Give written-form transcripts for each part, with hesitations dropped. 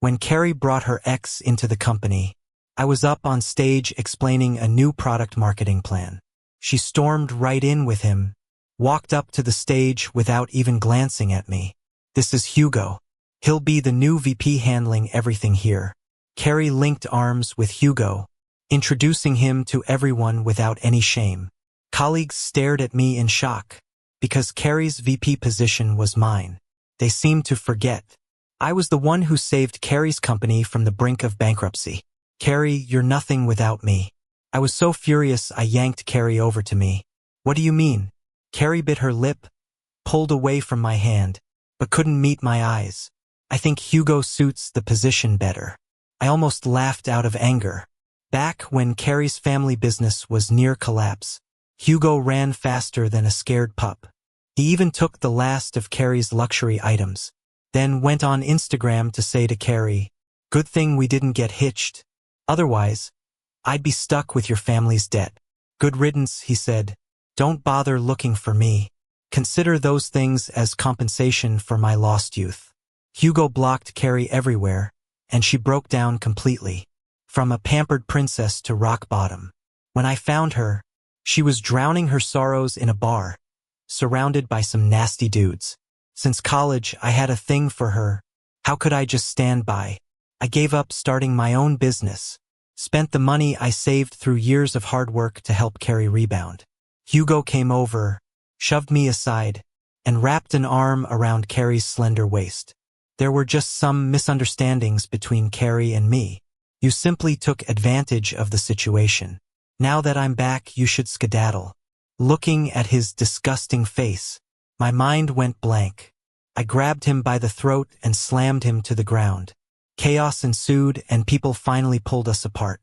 When Carrie brought her ex into the company, I was up on stage explaining a new product marketing plan. She stormed right in with him, walked up to the stage without even glancing at me. "This is Hugo. He'll be the new VP handling everything here." Carrie linked arms with Hugo, introducing him to everyone without any shame. Colleagues stared at me in shock, because Carrie's VP position was mine. They seemed to forget. I was the one who saved Carrie's company from the brink of bankruptcy. "Carrie, you're nothing without me." I was so furious I yanked Carrie over to me. "What do you mean?" Carrie bit her lip, pulled away from my hand, but couldn't meet my eyes. "I think Hugo suits the position better." I almost laughed out of anger. Back when Carrie's family business was near collapse, Hugo ran faster than a scared pup. He even took the last of Carrie's luxury items, then went on Instagram to say to Carrie, "Good thing we didn't get hitched. Otherwise, I'd be stuck with your family's debt." "Good riddance," he said. "Don't bother looking for me. Consider those things as compensation for my lost youth." Hugo blocked Carrie everywhere, and she broke down completely, from a pampered princess to rock bottom. When I found her, she was drowning her sorrows in a bar, surrounded by some nasty dudes. Since college, I had a thing for her. How could I just stand by? I gave up starting my own business, spent the money I saved through years of hard work to help Carrie rebound. Hugo came over, shoved me aside, and wrapped an arm around Carrie's slender waist. There were just some misunderstandings between Carrie and me. "You simply took advantage of the situation. Now that I'm back, you should skedaddle." Looking at his disgusting face, my mind went blank. I grabbed him by the throat and slammed him to the ground. Chaos ensued and people finally pulled us apart.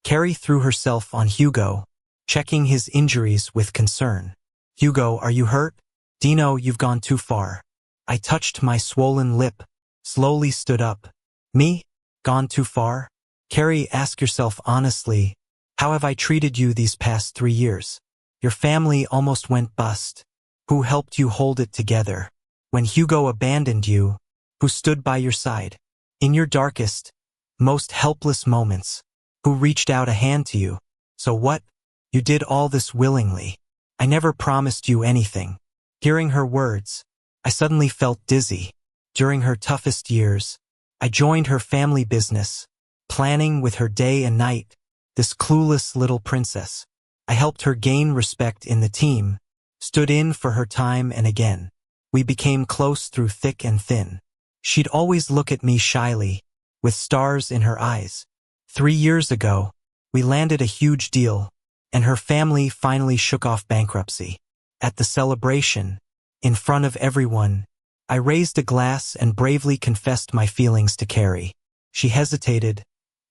Carrie threw herself on Hugo, checking his injuries with concern. "Hugo, are you hurt?" "Dino, you've gone too far." I touched my swollen lip, slowly stood up. "Me? Gone too far?" "Carrie, ask yourself honestly, how have I treated you these past 3 years? Your family almost went bust. Who helped you hold it together? When Hugo abandoned you, who stood by your side? In your darkest, most helpless moments, who reached out a hand to you? So what? You did all this willingly. I never promised you anything." Hearing her words, I suddenly felt dizzy. During her toughest years, I joined her family business, planning with her day and night, this clueless little princess. I helped her gain respect in the team, stood in for her time and again. We became close through thick and thin. She'd always look at me shyly, with stars in her eyes. 3 years ago, we landed a huge deal, and her family finally shook off bankruptcy. At the celebration, in front of everyone, I raised a glass and bravely confessed my feelings to Carrie. She hesitated,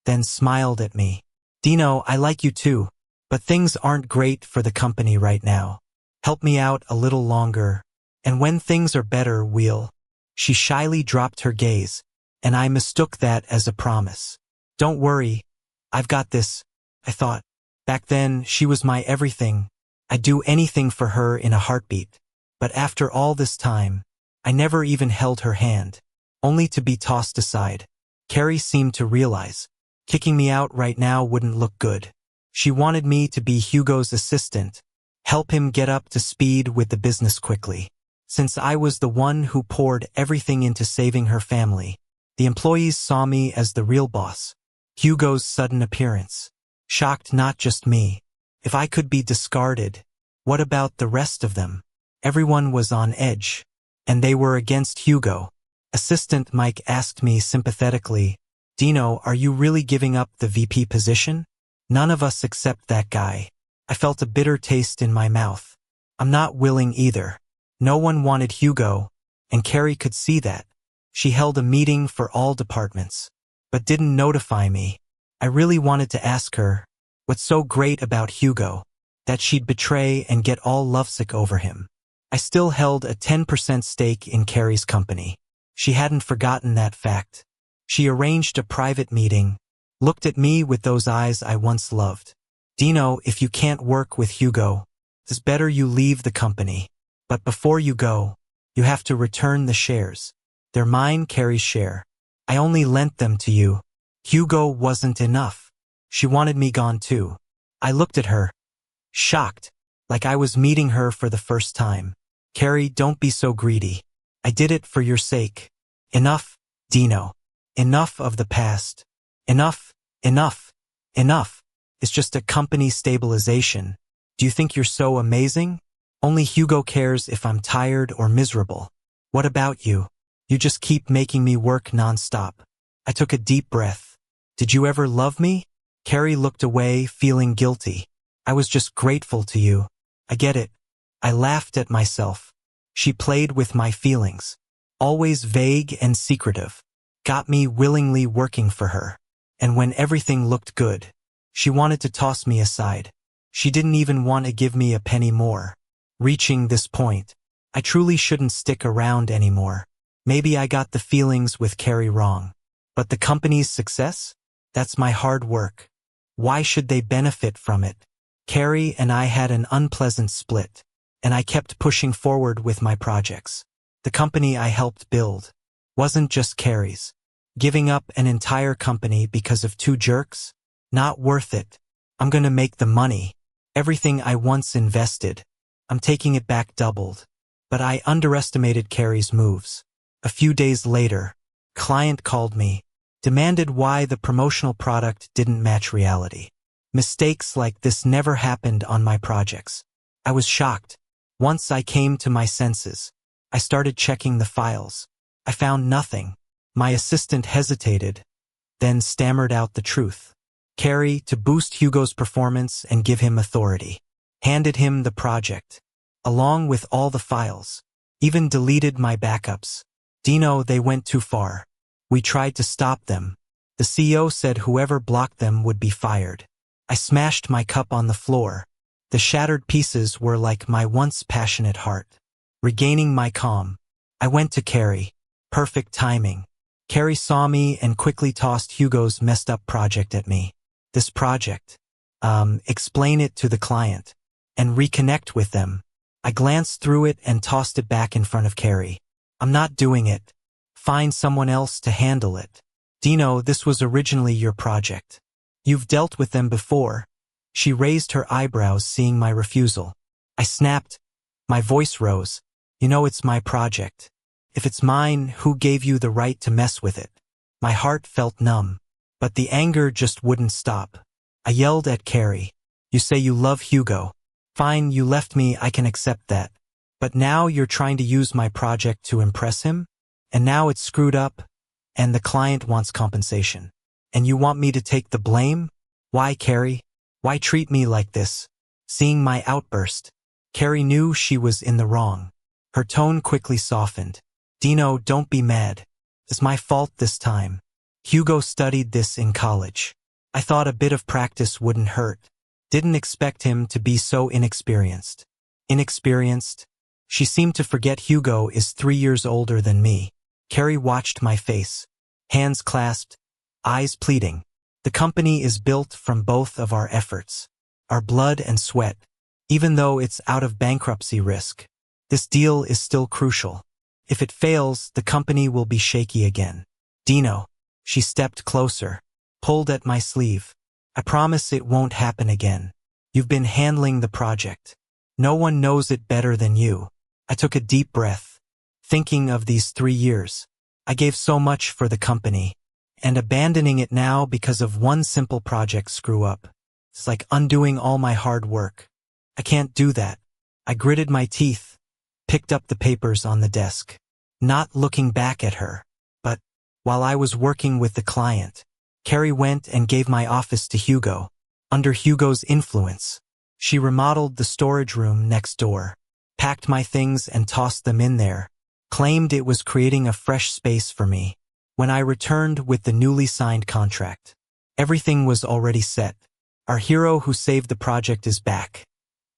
then smiled at me. "Dino, I like you too, but things aren't great for the company right now. Help me out a little longer, and when things are better, we'll..." She shyly dropped her gaze, and I mistook that as a promise. "Don't worry, I've got this," I thought. Back then, she was my everything. I'd do anything for her in a heartbeat. But after all this time, I never even held her hand, only to be tossed aside. Carrie seemed to realize, kicking me out right now wouldn't look good. She wanted me to be Hugo's assistant, help him get up to speed with the business quickly. Since I was the one who poured everything into saving her family, the employees saw me as the real boss. Hugo's sudden appearance shocked not just me. If I could be discarded, what about the rest of them? Everyone was on edge, and they were against Hugo. Assistant Mike asked me sympathetically, "Dino, are you really giving up the VP position? None of us accept that guy." I felt a bitter taste in my mouth. I'm not willing either. No one wanted Hugo, and Carrie could see that. She held a meeting for all departments, but didn't notify me. I really wanted to ask her, what's so great about Hugo, that she'd betray and get all lovesick over him? I still held a 10% stake in Carrie's company. She hadn't forgotten that fact. She arranged a private meeting, looked at me with those eyes I once loved. "Dino, if you can't work with Hugo, it's better you leave the company. But before you go, you have to return the shares. They're mine, Carrie's share." I only lent them to you. Hugo wasn't enough. She wanted me gone too. I looked at her, shocked, like I was meeting her for the first time. Carrie, don't be so greedy. I did it for your sake. Enough, Dino. Enough of the past. Enough, enough, enough. It's just a company stabilization. Do you think you're so amazing? Only Hugo cares if I'm tired or miserable. What about you? You just keep making me work nonstop. I took a deep breath. Did you ever love me? Carrie looked away, feeling guilty. I was just grateful to you. I get it. I laughed at myself. She played with my feelings. Always vague and secretive. Got me willingly working for her. And when everything looked good, she wanted to toss me aside. She didn't even want to give me a penny more. Reaching this point, I truly shouldn't stick around anymore. Maybe I got the feelings with Carrie wrong. But the company's success? That's my hard work. Why should they benefit from it? Carrie and I had an unpleasant split, and I kept pushing forward with my projects. The company I helped build wasn't just Carrie's. Giving up an entire company because of two jerks? Not worth it. I'm gonna make the money. Everything I once invested, I'm taking it back doubled. But I underestimated Carrie's moves. A few days later, client called me, demanded why the promotional product didn't match reality. Mistakes like this never happened on my projects. I was shocked. Once I came to my senses, I started checking the files. I found nothing. My assistant hesitated, then stammered out the truth. Carrie, to boost Hugo's performance and give him authority, handed him the project, along with all the files, even deleted my backups. Dino, they went too far. We tried to stop them. The CEO said whoever blocked them would be fired. I smashed my cup on the floor. The shattered pieces were like my once passionate heart. Regaining my calm, I went to Carrie. Perfect timing. Carrie saw me and quickly tossed Hugo's messed up project at me. This project. Explain it to the client. And reconnect with them. I glanced through it and tossed it back in front of Carrie. I'm not doing it. Find someone else to handle it. Dino, this was originally your project. You've dealt with them before. She raised her eyebrows, seeing my refusal. I snapped. My voice rose. You know it's my project. If it's mine, who gave you the right to mess with it? My heart felt numb. But the anger just wouldn't stop. I yelled at Carrie. You say you love Hugo. Fine, you left me, I can accept that. But now you're trying to use my project to impress him? And now it's screwed up, and the client wants compensation. And you want me to take the blame? Why, Carrie? Why treat me like this? Seeing my outburst, Carrie knew she was in the wrong. Her tone quickly softened. Dino, don't be mad. It's my fault this time. Hugo studied this in college. I thought a bit of practice wouldn't hurt. Didn't expect him to be so inexperienced. Inexperienced? She seemed to forget Hugo is 3 years older than me. Carrie watched my face. Hands clasped, eyes pleading. The company is built from both of our efforts. Our blood and sweat. Even though it's out of bankruptcy risk, this deal is still crucial. If it fails, the company will be shaky again. Dino. She stepped closer, pulled at my sleeve. I promise it won't happen again. You've been handling the project. No one knows it better than you. I took a deep breath, thinking of these 3 years. I gave so much for the company, and abandoning it now because of one simple project screw up. It's like undoing all my hard work. I can't do that. I gritted my teeth, picked up the papers on the desk, not looking back at her. But while I was working with the client, Carrie went and gave my office to Hugo. Under Hugo's influence, she remodeled the storage room next door, packed my things and tossed them in there, claimed it was creating a fresh space for me. When I returned with the newly signed contract, everything was already set. Our hero who saved the project is back.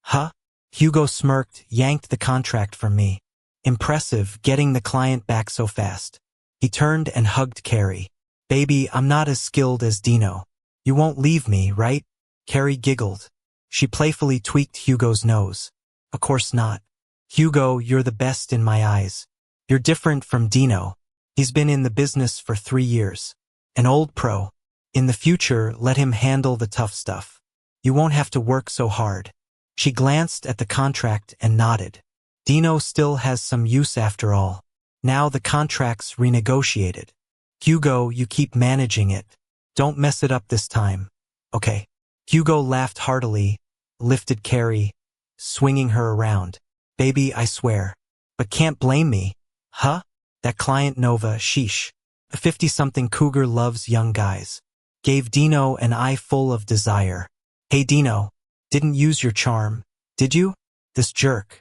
Huh? Hugo smirked, yanked the contract from me. Impressive, getting the client back so fast. He turned and hugged Carrie. Baby, I'm not as skilled as Dino. You won't leave me, right? Carrie giggled. She playfully tweaked Hugo's nose. Of course not. Hugo, you're the best in my eyes. You're different from Dino. He's been in the business for 3 years. An old pro. In the future, let him handle the tough stuff. You won't have to work so hard. She glanced at the contract and nodded. Dino still has some use after all. Now the contract's renegotiated. Hugo, you keep managing it. Don't mess it up this time. Okay. Hugo laughed heartily, lifted Carrie, swinging her around. Baby, I swear. But can't blame me. Huh? That client Nova, sheesh. A 50-something cougar loves young guys. Gave Dino an eye full of desire. Hey Dino, didn't use your charm, did you? This jerk.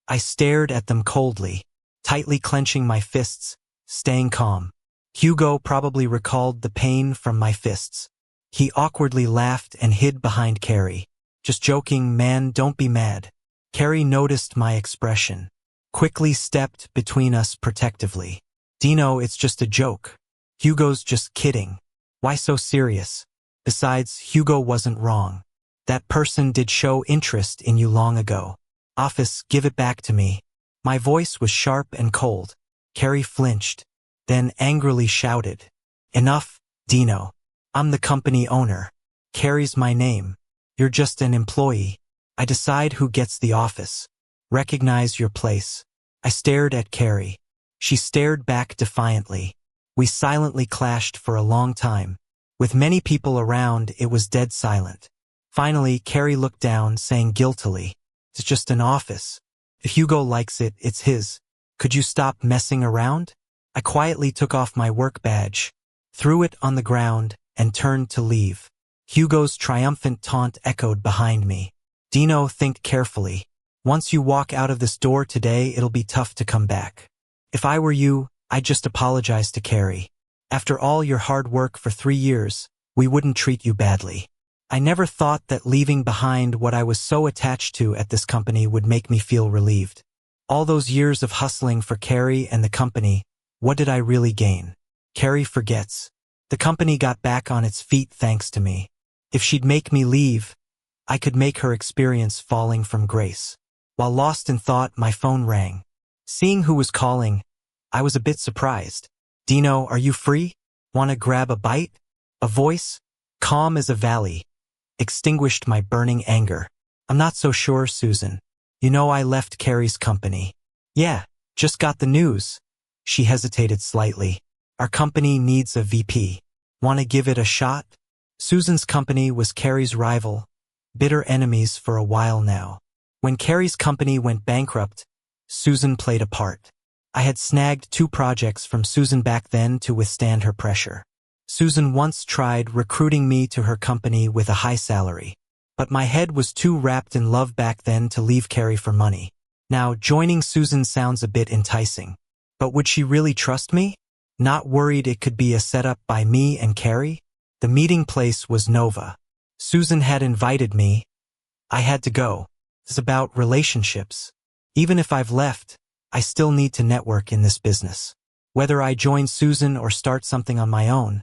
I stared at them coldly, tightly clenching my fists, staying calm. Hugo probably recalled the pain from my fists. He awkwardly laughed and hid behind Carrie. Just joking, man, don't be mad. Carrie noticed my expression, quickly stepped between us protectively. Dino, it's just a joke. Hugo's just kidding. Why so serious? Besides, Hugo wasn't wrong. That person did show interest in you long ago. Office, give it back to me. My voice was sharp and cold. Carrie flinched, then angrily shouted. Enough, Dino. I'm the company owner. Carrie's my name. You're just an employee. I decide who gets the office. Recognize your place. I stared at Carrie. She stared back defiantly. We silently clashed for a long time. With many people around, it was dead silent. Finally, Carrie looked down, saying guiltily, it's just an office. If Hugo likes it, it's his. Could you stop messing around? I quietly took off my work badge, threw it on the ground, and turned to leave. Hugo's triumphant taunt echoed behind me. Dino, think carefully. Once you walk out of this door today, it'll be tough to come back. If I were you, I'd just apologize to Carrie. After all your hard work for 3 years, we wouldn't treat you badly. I never thought that leaving behind what I was so attached to at this company would make me feel relieved. All those years of hustling for Carrie and the company, what did I really gain? Carrie forgets. The company got back on its feet thanks to me. If she'd make me leave, I could make her experience falling from grace. While lost in thought, my phone rang. Seeing who was calling, I was a bit surprised. Dino, are you free? Want to grab a bite? A voice, calm as a valley, extinguished my burning anger. I'm not so sure, Susan. You know I left Carrie's company. Yeah, just got the news. She hesitated slightly. Our company needs a VP. Want to give it a shot? Susan's company was Carrie's rival, bitter enemies for a while now. When Carrie's company went bankrupt, Susan played a part. I had snagged 2 projects from Susan back then to withstand her pressure. Susan once tried recruiting me to her company with a high salary, but my head was too wrapped in love back then to leave Carrie for money. Now, joining Susan sounds a bit enticing, but would she really trust me? Not worried it could be a setup by me and Carrie? The meeting place was Nova. Susan had invited me. I had to go. It's about relationships. Even if I've left, I still need to network in this business. Whether I join Susan or start something on my own,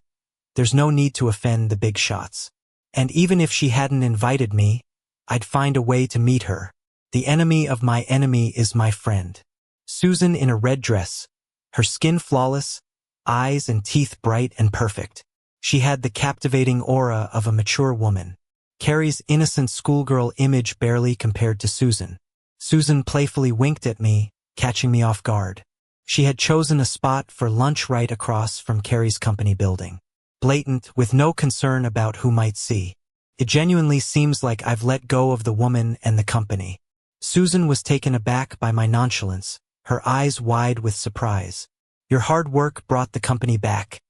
there's no need to offend the big shots. And even if she hadn't invited me, I'd find a way to meet her. The enemy of my enemy is my friend. Susan in a red dress, her skin flawless, eyes and teeth bright and perfect. She had the captivating aura of a mature woman. Carrie's innocent schoolgirl image barely compared to Susan. Susan playfully winked at me, catching me off guard. She had chosen a spot for lunch right across from Carrie's company building. Blatant, with no concern about who might see. It genuinely seems like I've let go of the woman and the company. Susan was taken aback by my nonchalance, her eyes wide with surprise. Your hard work brought the company back,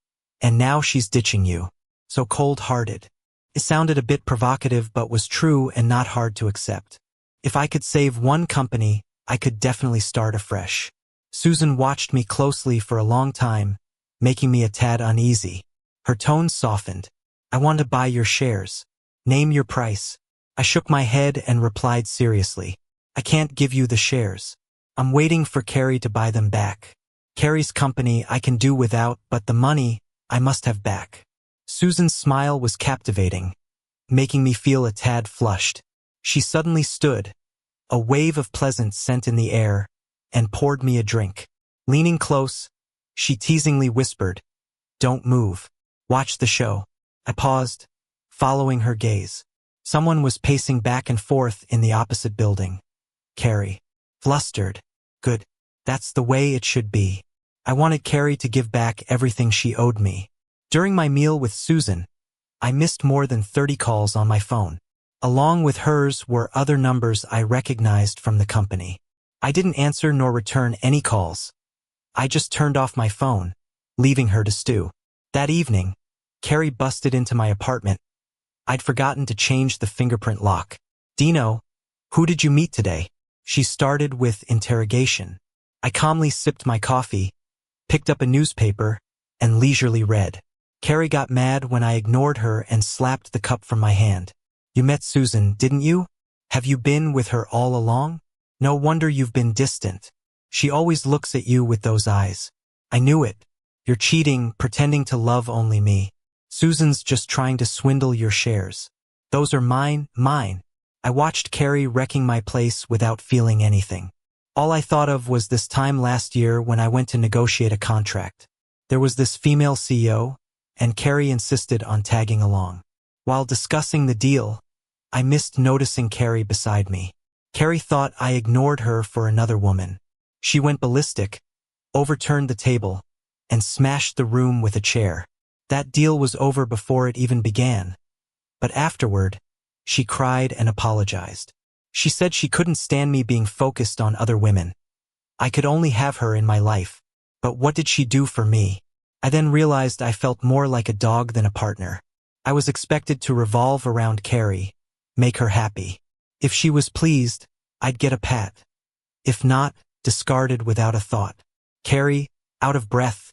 and now she's ditching you. So cold-hearted. It sounded a bit provocative but was true and not hard to accept. If I could save one company, I could definitely start afresh. Susan watched me closely for a long time, making me a tad uneasy. Her tone softened. I want to buy your shares. Name your price. I shook my head and replied seriously. I can't give you the shares. I'm waiting for Carrie to buy them back. Carrie's company I can do without, but the money I must have back. Susan's smile was captivating, making me feel a tad flushed. She suddenly stood, a wave of pleasant scent in the air, and poured me a drink. Leaning close, She teasingly whispered, "Don't move. Watch the show." I paused, following her gaze. Someone was pacing back and forth in the opposite building. Carrie. Flustered. Good. That's the way it should be. I wanted Carrie to give back everything she owed me. During my meal with Susan, I missed more than 30 calls on my phone. Along with hers were other numbers I recognized from the company. I didn't answer nor return any calls. I just turned off my phone, leaving her to stew. That evening, Carrie busted into my apartment. I'd forgotten to change the fingerprint lock. "Dino, who did you meet today?" She started with interrogation. I calmly sipped my coffee, picked up a newspaper, and leisurely read. Carrie got mad when I ignored her and slapped the cup from my hand. "You met Susan, didn't you? Have you been with her all along? No wonder you've been distant. She always looks at you with those eyes. I knew it. You're cheating, pretending to love only me. Susan's just trying to swindle your shares. Those are mine. I watched Carrie wrecking my place without feeling anything. All I thought of was this time last year when I went to negotiate a contract. There was this female CEO, and Carrie insisted on tagging along. While discussing the deal, I missed noticing Carrie beside me. Carrie thought I ignored her for another woman. She went ballistic, overturned the table, and smashed the room with a chair. That deal was over before it even began. But afterward, she cried and apologized. She said she couldn't stand me being focused on other women. I could only have her in my life. But what did she do for me? I then realized I felt more like a dog than a partner. I was expected to revolve around Carrie, make her happy. If she was pleased, I'd get a pat. If not, discarded without a thought. Carrie, out of breath,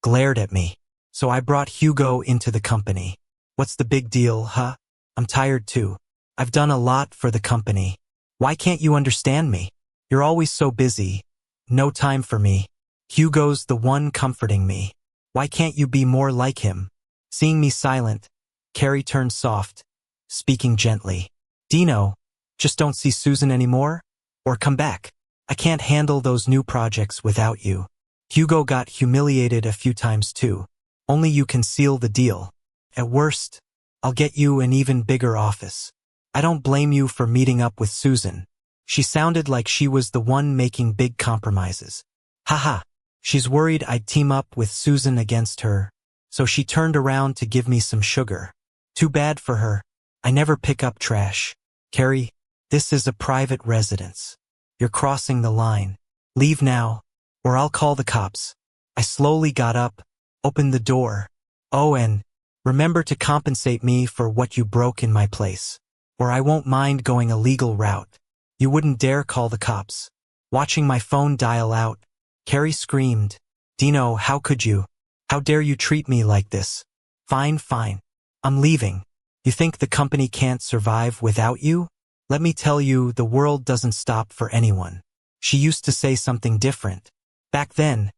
glared at me. So I brought Hugo into the company. "What's the big deal, huh? I'm tired too. I've done a lot for the company. Why can't you understand me? You're always so busy. No time for me. Hugo's the one comforting me. Why can't you be more like him?" Seeing me silent, Carrie turned soft, speaking gently. "Dino, just don't see Susan anymore? Or come back. I can't handle those new projects without you. Hugo got humiliated a few times too. Only you can seal the deal. At worst, I'll get you an even bigger office. I don't blame you for meeting up with Susan." She sounded like she was the one making big compromises. Haha, she's worried I'd team up with Susan against her, so she turned around to give me some sugar. Too bad for her. I never pick up trash. "Carrie, this is a private residence. You're crossing the line. Leave now, or I'll call the cops." I slowly got up, opened the door. "Oh, and remember to compensate me for what you broke in my place, or I won't mind going a legal route." "You wouldn't dare call the cops." Watching my phone dial out, Carrie screamed, "Dino, how could you? How dare you treat me like this?" Fine. I'm leaving. You think the company can't survive without you? Let me tell you, the world doesn't stop for anyone." She used to say something different. Back then,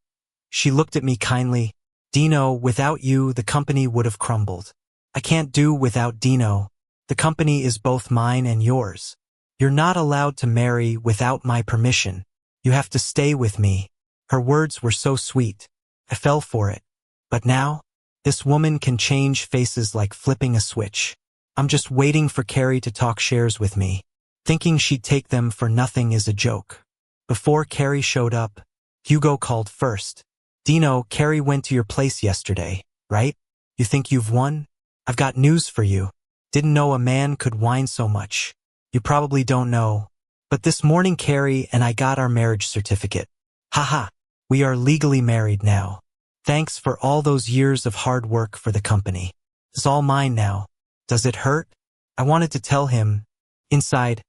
she looked at me kindly. "Dino, without you, the company would have crumbled. I can't do without Dino. The company is both mine and yours. You're not allowed to marry without my permission. You have to stay with me." Her words were so sweet. I fell for it. But now, this woman can change faces like flipping a switch. I'm just waiting for Carrie to talk shares with me. Thinking she'd take them for nothing is a joke. Before Carrie showed up, Hugo called first. "Dino, Carrie went to your place yesterday, right? You think you've won? I've got news for you. Didn't know a man could whine so much. You probably don't know. But this morning Carrie and I got our marriage certificate. Haha, we are legally married now. Thanks for all those years of hard work for the company. It's all mine now. Does it hurt?" I wanted to tell him. Inside,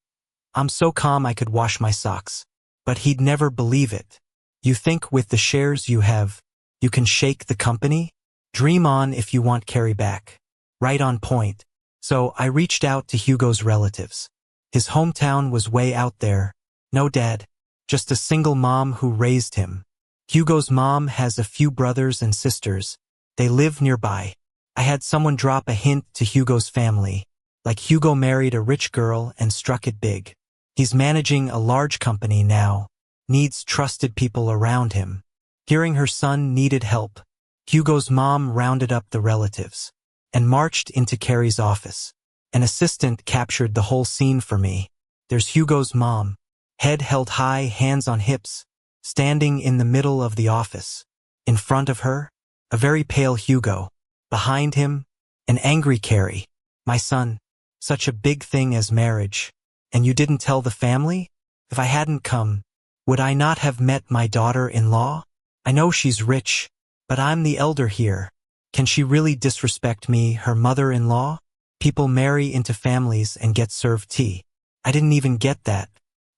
I'm so calm I could wash my socks. But he'd never believe it. "You think with the shares you have, you can shake the company? Dream on if you want Carrie back." Right on point. So I reached out to Hugo's relatives. His hometown was way out there. No dad, just a single mom who raised him. Hugo's mom has a few brothers and sisters. They live nearby. I had someone drop a hint to Hugo's family, like Hugo married a rich girl and struck it big. He's managing a large company now, needs trusted people around him. Hearing her son needed help, Hugo's mom rounded up the relatives and marched into Carrie's office. An assistant captured the whole scene for me. There's Hugo's mom, head held high, hands on hips, standing in the middle of the office. In front of her, a very pale Hugo. Behind him, an angry Carrie. My son, such a big thing as marriage. And you didn't tell the family? If I hadn't come, would I not have met my daughter-in-law? I know she's rich, but I'm the elder here. Can she really disrespect me, her mother-in-law? People marry into families and get served tea. I didn't even get that.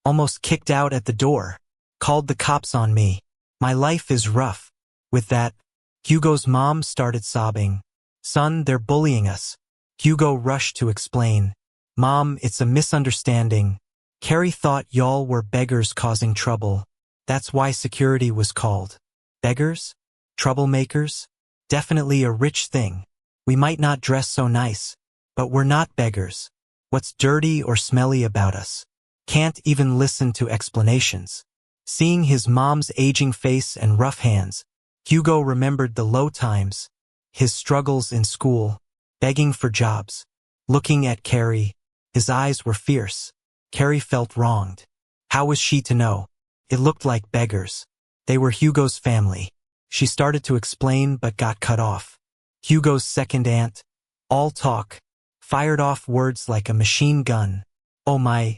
Almost kicked out at the door. Called the cops on me. My life is rough. With that, Hugo's mom started sobbing. Son, they're bullying us. Hugo rushed to explain. Mom, it's a misunderstanding. Carrie thought y'all were beggars causing trouble. That's why security was called. Beggars? Troublemakers? Definitely a rich thing. We might not dress so nice, but we're not beggars. What's dirty or smelly about us? Can't even listen to explanations. Seeing his mom's aging face and rough hands, Hugo remembered the low times, his struggles in school, begging for jobs. Looking at Carrie, his eyes were fierce. Carrie felt wronged. How was she to know? It looked like beggars. They were Hugo's family. She started to explain but got cut off. Hugo's second aunt, all talk, fired off words like a machine gun. Oh my,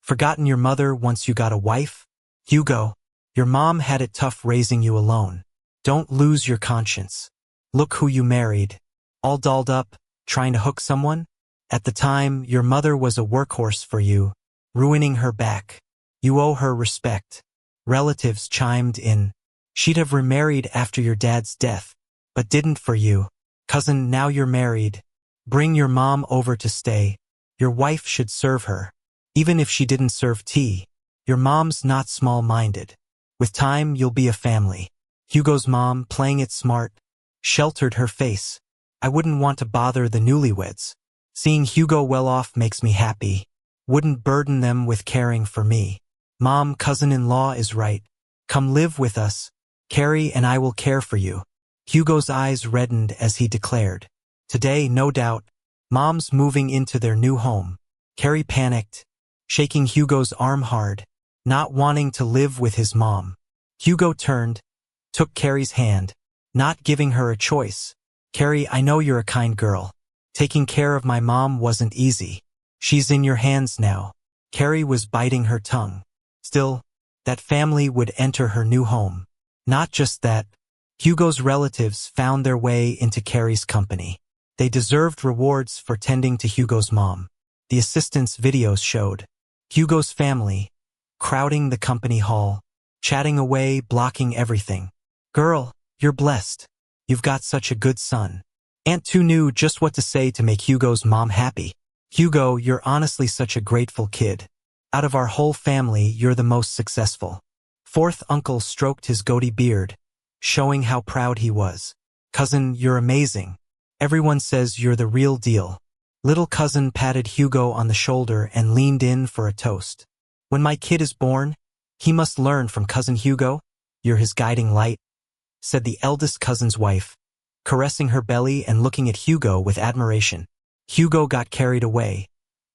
forgotten your mother once you got a wife? Hugo, your mom had it tough raising you alone. Don't lose your conscience. Look who you married. All dolled up, trying to hook someone? At the time, your mother was a workhorse for you, ruining her back. You owe her respect. Relatives chimed in. She'd have remarried after your dad's death, but didn't for you. Cousin, now you're married. Bring your mom over to stay. Your wife should serve her. Even if she didn't serve tea. Your mom's not small-minded. With time, you'll be a family. Hugo's mom, playing it smart, sheltered her face. I wouldn't want to bother the newlyweds. Seeing Hugo well off makes me happy. Wouldn't burden them with caring for me. Mom, cousin-in-law is right. Come live with us. Carrie and I will care for you. Hugo's eyes reddened as he declared. Today, no doubt, Mom's moving into their new home. Carrie panicked, shaking Hugo's arm hard, not wanting to live with his mom. Hugo turned, took Carrie's hand, not giving her a choice. Carrie, I know you're a kind girl. Taking care of my mom wasn't easy. She's in your hands now. Carrie was biting her tongue. Still, that family would enter her new home. Not just that, Hugo's relatives found their way into Carrie's company. They deserved rewards for tending to Hugo's mom. The assistant's videos showed Hugo's family crowding the company hall, chatting away, blocking everything. Girl, you're blessed. You've got such a good son. Aunt Tu knew just what to say to make Hugo's mom happy. Hugo, you're honestly such a grateful kid. Out of our whole family, you're the most successful. Fourth uncle stroked his goatee beard, showing how proud he was. Cousin, you're amazing. Everyone says you're the real deal. Little cousin patted Hugo on the shoulder and leaned in for a toast. When my kid is born, he must learn from cousin Hugo. You're his guiding light, said the eldest cousin's wife, caressing her belly and looking at Hugo with admiration. Hugo got carried away,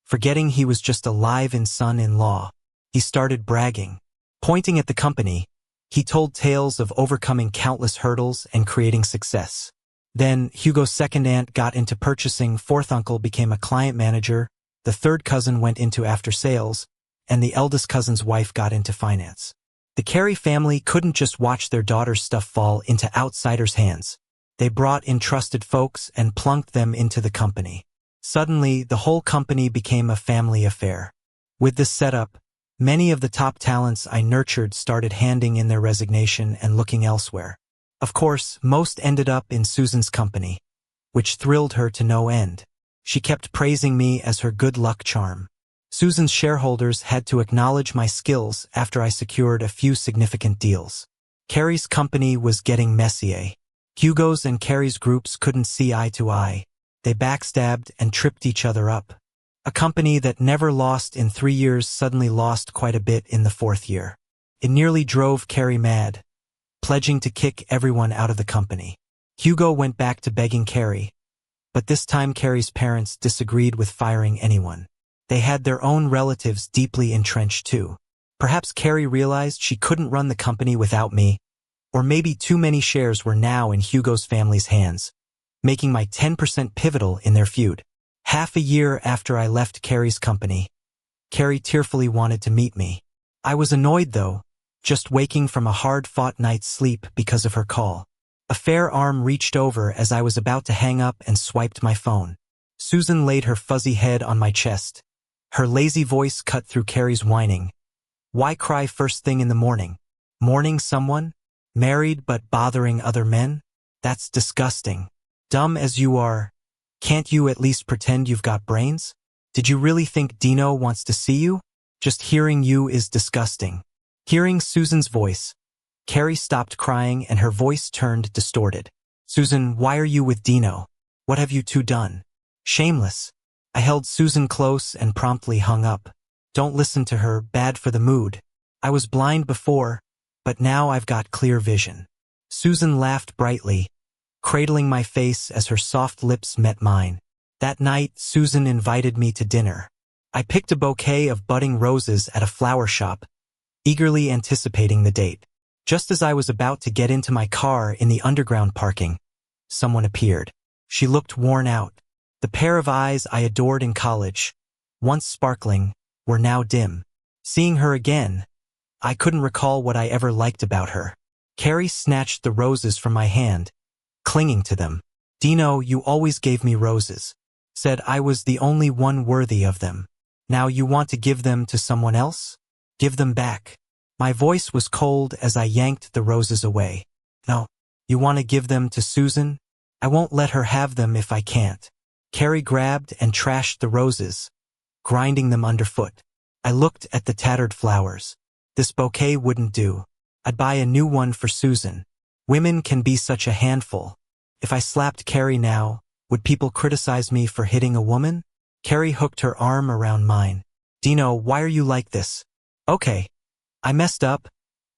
forgetting he was just a live-in son-in-law. He started bragging. Pointing at the company, he told tales of overcoming countless hurdles and creating success. Then, Hugo's second aunt got into purchasing, fourth uncle became a client manager, the third cousin went into after sales, and the eldest cousin's wife got into finance. The Carey family couldn't just watch their daughter's stuff fall into outsiders' hands. They brought in trusted folks and plunked them into the company. Suddenly, the whole company became a family affair. With this setup, many of the top talents I nurtured started handing in their resignation and looking elsewhere. Of course, most ended up in Susan's company, which thrilled her to no end. She kept praising me as her good luck charm. Susan's shareholders had to acknowledge my skills after I secured a few significant deals. Carrie's company was getting messy. Hugo's and Carrie's groups couldn't see eye to eye. They backstabbed and tripped each other up. A company that never lost in 3 years suddenly lost quite a bit in the 4th year. It nearly drove Carrie mad. pledging to kick everyone out of the company. Hugo went back to begging Carrie, but this time Carrie's parents disagreed with firing anyone. They had their own relatives deeply entrenched too. Perhaps Carrie realized she couldn't run the company without me, or maybe too many shares were now in Hugo's family's hands, making my 10% pivotal in their feud. Half a year after I left Carrie's company, Carrie tearfully wanted to meet me. I was annoyed though, just waking from a hard-fought night's sleep because of her call. A fair arm reached over as I was about to hang up and swiped my phone. Susan laid her fuzzy head on my chest. Her lazy voice cut through Carrie's whining. Why cry first thing in the morning? Mourning someone? Married but bothering other men? That's disgusting. Dumb as you are, can't you at least pretend you've got brains? Did you really think Dino wants to see you? Just hearing you is disgusting. Hearing Susan's voice, Carrie stopped crying and her voice turned distorted. Susan, why are you with Dino? What have you two done? Shameless. I held Susan close and promptly hung up. Don't listen to her, bad for the mood. I was blind before, but now I've got clear vision. Susan laughed brightly, cradling my face as her soft lips met mine. That night, Susan invited me to dinner. I picked a bouquet of budding roses at a flower shop, eagerly anticipating the date. Just as I was about to get into my car in the underground parking, someone appeared. She looked worn out. The pair of eyes I adored in college, once sparkling, were now dim. Seeing her again, I couldn't recall what I ever liked about her. Carrie snatched the roses from my hand, clinging to them. Dino, you always gave me roses. Said I was the only one worthy of them. Now you want to give them to someone else? Give them back. My voice was cold as I yanked the roses away. No, you want to give them to Susan? I won't let her have them if I can't. Carrie grabbed and trashed the roses, grinding them underfoot. I looked at the tattered flowers. This bouquet wouldn't do. I'd buy a new one for Susan. Women can be such a handful. If I slapped Carrie now, would people criticize me for hitting a woman? Carrie hooked her arm around mine. Dino, why are you like this? Okay, I messed up,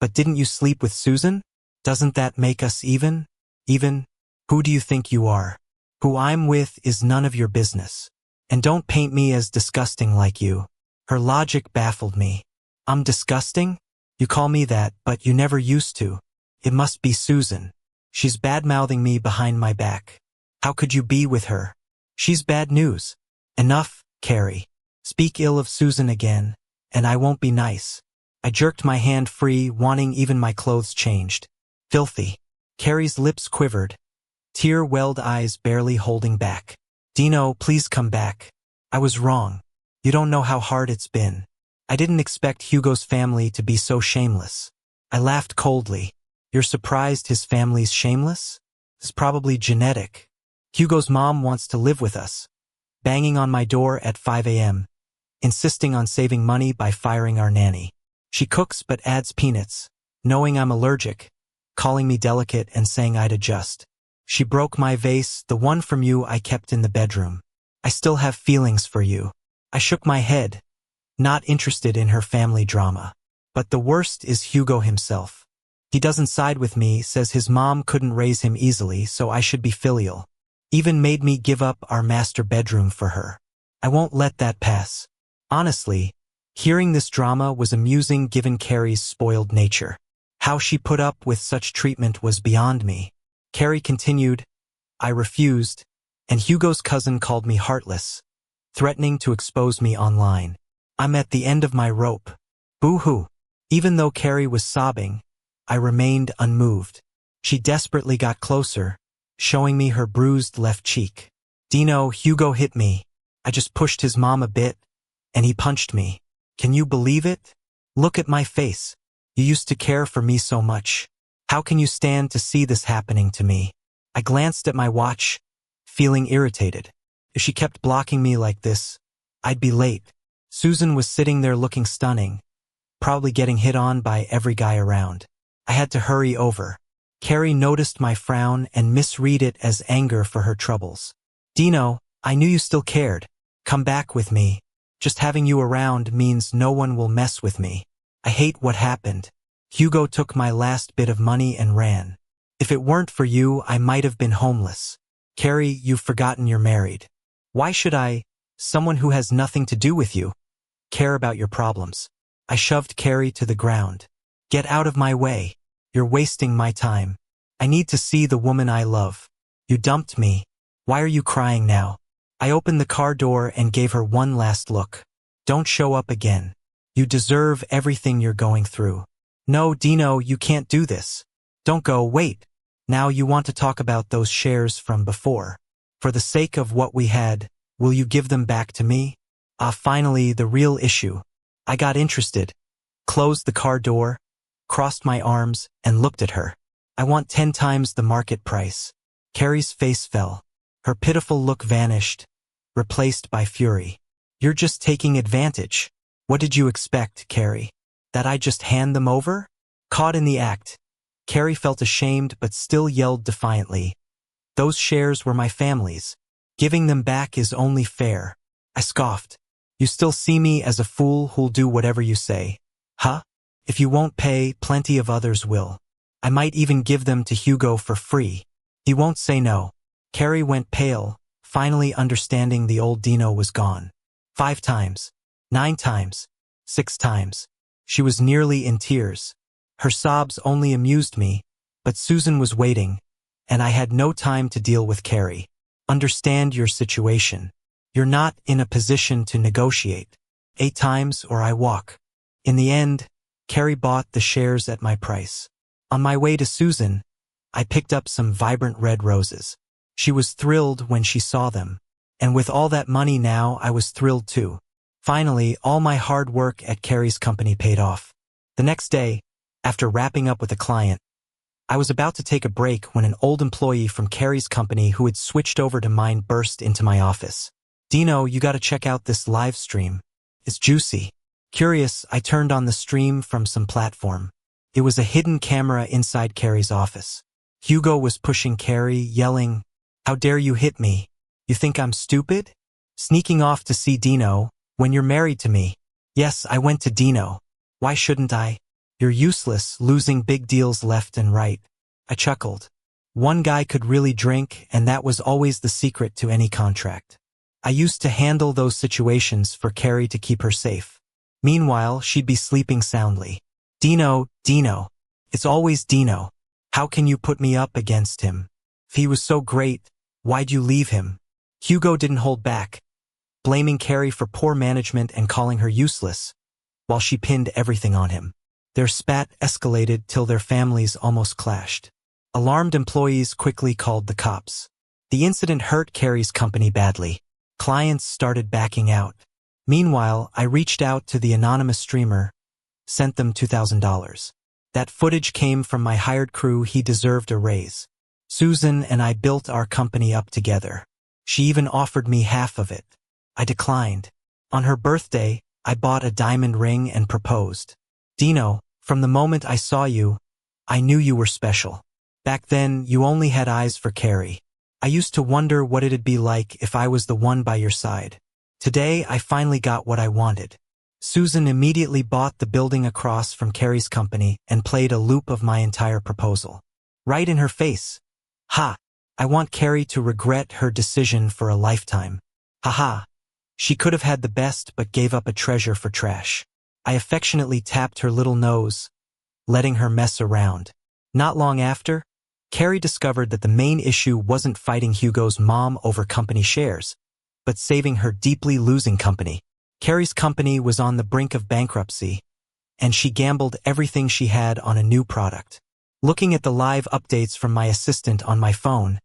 but didn't you sleep with Susan? Doesn't that make us even? Even? Who do you think you are? Who I'm with is none of your business. And don't paint me as disgusting like you. Her logic baffled me. I'm disgusting? You call me that, but you never used to. It must be Susan. She's bad-mouthing me behind my back. How could you be with her? She's bad news. Enough, Carrie. Speak ill of Susan again, and I won't be nice. I jerked my hand free, wanting even my clothes changed. Filthy. Carrie's lips quivered, tear-welled eyes barely holding back. Dino, please come back. I was wrong. You don't know how hard it's been. I didn't expect Hugo's family to be so shameless. I laughed coldly. You're surprised his family's shameless? It's probably genetic. Hugo's mom wants to live with us, banging on my door at 5 a.m., insisting on saving money by firing our nanny. She cooks but adds peanuts, knowing I'm allergic, calling me delicate and saying I'd adjust. She broke my vase, the one from you I kept in the bedroom. I still have feelings for you. I shook my head, not interested in her family drama. But the worst is Hugo himself. He doesn't side with me, says his mom couldn't raise him easily, so I should be filial. Even made me give up our master bedroom for her. I won't let that pass. Honestly, hearing this drama was amusing given Carrie's spoiled nature. How she put up with such treatment was beyond me. Carrie continued, I refused, and Hugo's cousin called me heartless, threatening to expose me online. I'm at the end of my rope. Boo-hoo. Even though Carrie was sobbing, I remained unmoved. She desperately got closer, showing me her bruised left cheek. Dino, Hugo hit me. I just pushed his mom a bit, and he punched me. Can you believe it? Look at my face. You used to care for me so much. How can you stand to see this happening to me? I glanced at my watch, feeling irritated. If she kept blocking me like this, I'd be late. Susan was sitting there looking stunning, probably getting hit on by every guy around. I had to hurry over. Carrie noticed my frown and misread it as anger for her troubles. Dino, I knew you still cared. Come back with me. Just having you around means no one will mess with me. I hate what happened. Hugo took my last bit of money and ran. If it weren't for you, I might have been homeless. Carrie, you've forgotten you're married. Why should I, someone who has nothing to do with you, care about your problems? I shoved Carrie to the ground. Get out of my way. You're wasting my time. I need to see the woman I love. You dumped me. Why are you crying now? I opened the car door and gave her one last look. Don't show up again. You deserve everything you're going through. No, Dino, you can't do this. Don't go, wait. Now you want to talk about those shares from before. For the sake of what we had, will you give them back to me? Finally, the real issue. I got interested, closed the car door, crossed my arms, and looked at her. I want 10 times the market price. Carrie's face fell. Her pitiful look vanished, replaced by fury. You're just taking advantage. What did you expect, Carrie? That I'd just hand them over? Caught in the act, Carrie felt ashamed but still yelled defiantly. Those shares were my family's. Giving them back is only fair. I scoffed. You still see me as a fool who'll do whatever you say. Huh? If you won't pay, plenty of others will. I might even give them to Hugo for free. He won't say no. Carrie went pale, finally understanding the old Dino was gone. 5 times. 9 times. 6 times. She was nearly in tears. Her sobs only amused me, but Susan was waiting, and I had no time to deal with Carrie. Understand your situation. You're not in a position to negotiate. 8 times or I walk. In the end, Carrie bought the shares at my price. On my way to Susan, I picked up some vibrant red roses. She was thrilled when she saw them, and with all that money now, I was thrilled too. Finally, all my hard work at Carrie's company paid off. The next day, after wrapping up with a client, I was about to take a break when an old employee from Carrie's company who had switched over to mine burst into my office. Dino, you gotta check out this live stream. It's juicy. Curious, I turned on the stream from some platform. It was a hidden camera inside Carrie's office. Hugo was pushing Carrie, yelling, "How dare you hit me? You think I'm stupid? Sneaking off to see Dino, when you're married to me." Yes, I went to Dino. Why shouldn't I? You're useless, losing big deals left and right. I chuckled. One guy could really drink, and that was always the secret to any contract. I used to handle those situations for Carrie to keep her safe. Meanwhile, she'd be sleeping soundly. Dino, Dino. It's always Dino. How can you put me up against him? If he was so great, why'd you leave him? Hugo didn't hold back, blaming Carrie for poor management and calling her useless, while she pinned everything on him. Their spat escalated till their families almost clashed. Alarmed employees quickly called the cops. The incident hurt Carrie's company badly. Clients started backing out. Meanwhile, I reached out to the anonymous streamer, sent them $2,000. That footage came from my hired crew. He deserved a raise. Susan and I built our company up together. She even offered me half of it. I declined. On her birthday, I bought a diamond ring and proposed. Dino, from the moment I saw you, I knew you were special. Back then, you only had eyes for Carrie. I used to wonder what it'd be like if I was the one by your side. Today, I finally got what I wanted. Susan immediately bought the building across from Carrie's company and played a loop of my entire proposal. Right in her face. Ha! I want Carrie to regret her decision for a lifetime. Ha. She could have had the best but gave up a treasure for trash. I affectionately tapped her little nose, letting her mess around. Not long after, Carrie discovered that the main issue wasn't fighting Hugo's mom over company shares, but saving her deeply losing company. Carrie's company was on the brink of bankruptcy, and she gambled everything she had on a new product. Looking at the live updates from my assistant on my phone,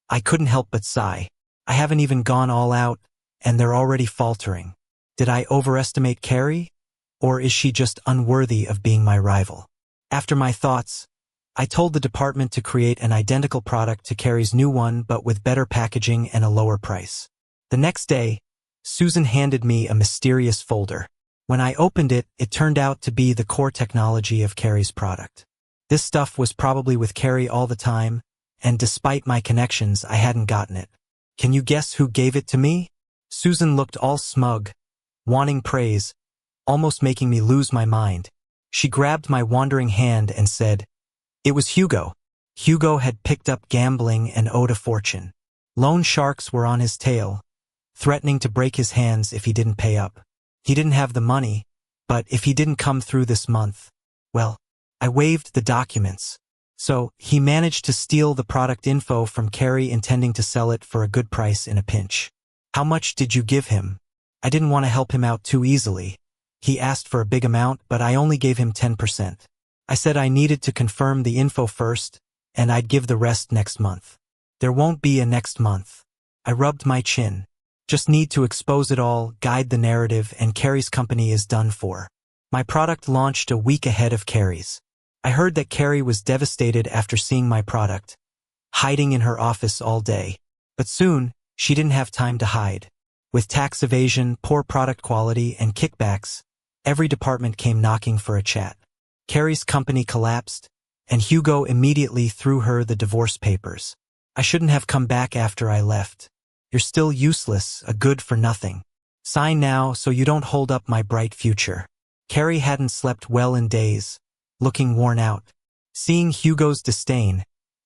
I couldn't help but sigh. I haven't even gone all out, and they're already faltering. Did I overestimate Carrie? Or is she just unworthy of being my rival? After my thoughts, I told the department to create an identical product to Carrie's new one but with better packaging and a lower price. The next day, Susan handed me a mysterious folder. When I opened it, it turned out to be the core technology of Carrie's product. This stuff was probably with Carrie all the time, and despite my connections, I hadn't gotten it. Can you guess who gave it to me? Susan looked all smug, wanting praise, almost making me lose my mind. She grabbed my wandering hand and said, "It was Hugo." Hugo had picked up gambling and owed a fortune. Loan sharks were on his tail, threatening to break his hands if he didn't pay up. He didn't have the money, but if he didn't come through this month, well, I waived the documents. So, he managed to steal the product info from Carrie, intending to sell it for a good price in a pinch. "How much did you give him?" I didn't want to help him out too easily. He asked for a big amount, but I only gave him 10%. I said I needed to confirm the info first, and I'd give the rest next month. There won't be a next month. I rubbed my chin. Just need to expose it all, guide the narrative, and Carrie's company is done for. My product launched a week ahead of Carrie's. I heard that Carrie was devastated after seeing my product, hiding in her office all day. But soon, she didn't have time to hide. With tax evasion, poor product quality, and kickbacks, every department came knocking for a chat. Carrie's company collapsed, and Hugo immediately threw her the divorce papers. I shouldn't have come back after I left. You're still useless, a good for nothing. Sign now so you don't hold up my bright future. Carrie hadn't slept well in days, looking worn out. Seeing Hugo's disdain,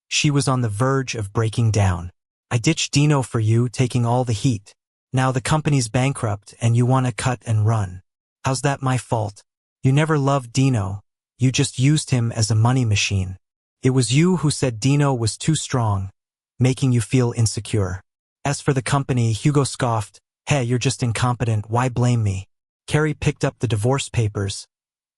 she was on the verge of breaking down. I ditched Dino for you, taking all the heat. Now the company's bankrupt and you want to cut and run. How's that my fault? You never loved Dino. You just used him as a money machine. It was you who said Dino was too strong, making you feel insecure. As for the company, Hugo scoffed, "Hey, you're just incompetent, why blame me?" Carrie picked up the divorce papers,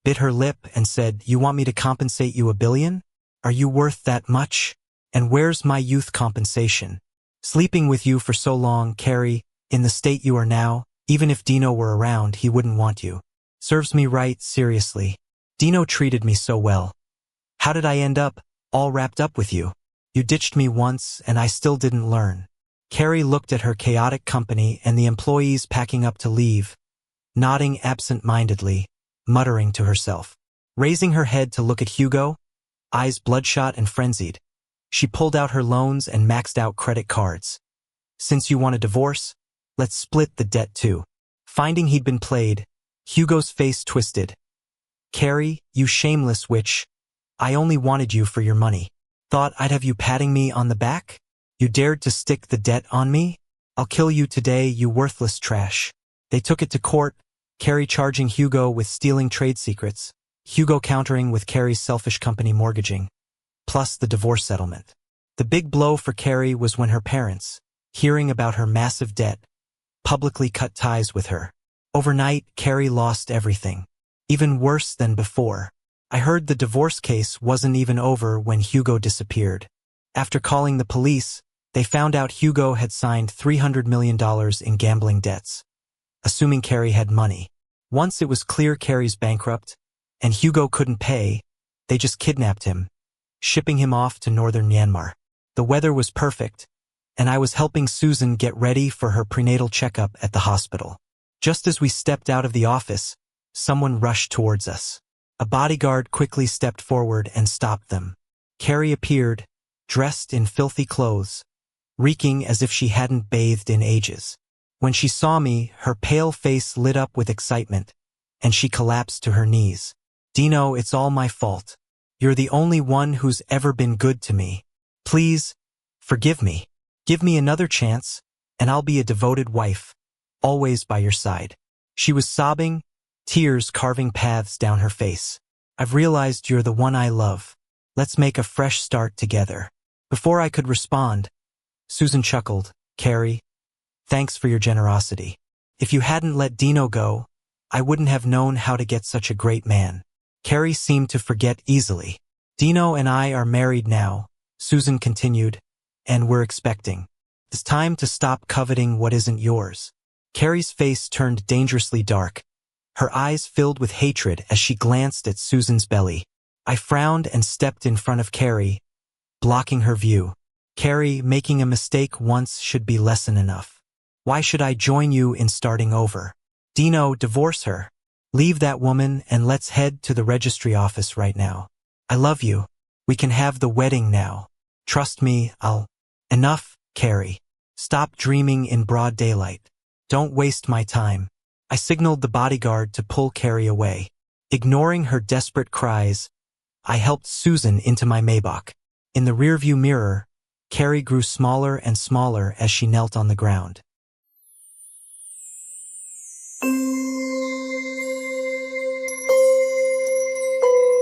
bit her lip, and said, "You want me to compensate you $1 billion? Are you worth that much? And where's my youth compensation? Sleeping with you for so long, Carrie, in the state you are now, even if Dino were around, he wouldn't want you. Serves me right, seriously. Dino treated me so well. How did I end up all wrapped up with you? You ditched me once, and I still didn't learn." Carrie looked at her chaotic company and the employees packing up to leave, nodding absent-mindedly, muttering to herself. Raising her head to look at Hugo, eyes bloodshot and frenzied, she pulled out her loans and maxed out credit cards. "Since you want a divorce, let's split the debt too." Finding he'd been played, Hugo's face twisted. "Carrie, you shameless witch. I only wanted you for your money. Thought I'd have you patting me on the back? You dared to stick the debt on me? I'll kill you today, you worthless trash." They took it to court, Carrie charging Hugo with stealing trade secrets, Hugo countering with Carrie's selfish company mortgaging, plus the divorce settlement. The big blow for Carrie was when her parents, hearing about her massive debt, publicly cut ties with her. Overnight, Carrie lost everything. Even worse than before. I heard the divorce case wasn't even over when Hugo disappeared. After calling the police, they found out Hugo had signed $300 million in gambling debts, assuming Carrie had money. Once it was clear Carrie's bankrupt, and Hugo couldn't pay, they just kidnapped him, shipping him off to northern Myanmar. The weather was perfect, and I was helping Susan get ready for her prenatal checkup at the hospital. Just as we stepped out of the office, someone rushed towards us. A bodyguard quickly stepped forward and stopped them. Carrie appeared, dressed in filthy clothes, reeking as if she hadn't bathed in ages. When she saw me, her pale face lit up with excitement, and she collapsed to her knees. "Dino, it's all my fault. You're the only one who's ever been good to me. Please, forgive me. Give me another chance, and I'll be a devoted wife, always by your side." She was sobbing, tears carving paths down her face. "I've realized you're the one I love. Let's make a fresh start together." Before I could respond, Susan chuckled, "Carrie, thanks for your generosity. If you hadn't let Dino go, I wouldn't have known how to get such a great man." Carrie seemed to forget easily. "Dino and I are married now," Susan continued, "and we're expecting. It's time to stop coveting what isn't yours." Carrie's face turned dangerously dark. Her eyes filled with hatred as she glanced at Susan's belly. I frowned and stepped in front of Carrie, blocking her view. "Carrie, making a mistake once should be lesson enough. Why should I join you in starting over? Dino, divorce her. Leave that woman and let's head to the registry office right now. I love you. We can have the wedding now. Trust me, I'll..." "Enough, Carrie. Stop dreaming in broad daylight. Don't waste my time." I signaled the bodyguard to pull Carrie away. Ignoring her desperate cries, I helped Susan into my Maybach. In the rearview mirror, Carrie grew smaller and smaller as she knelt on the ground.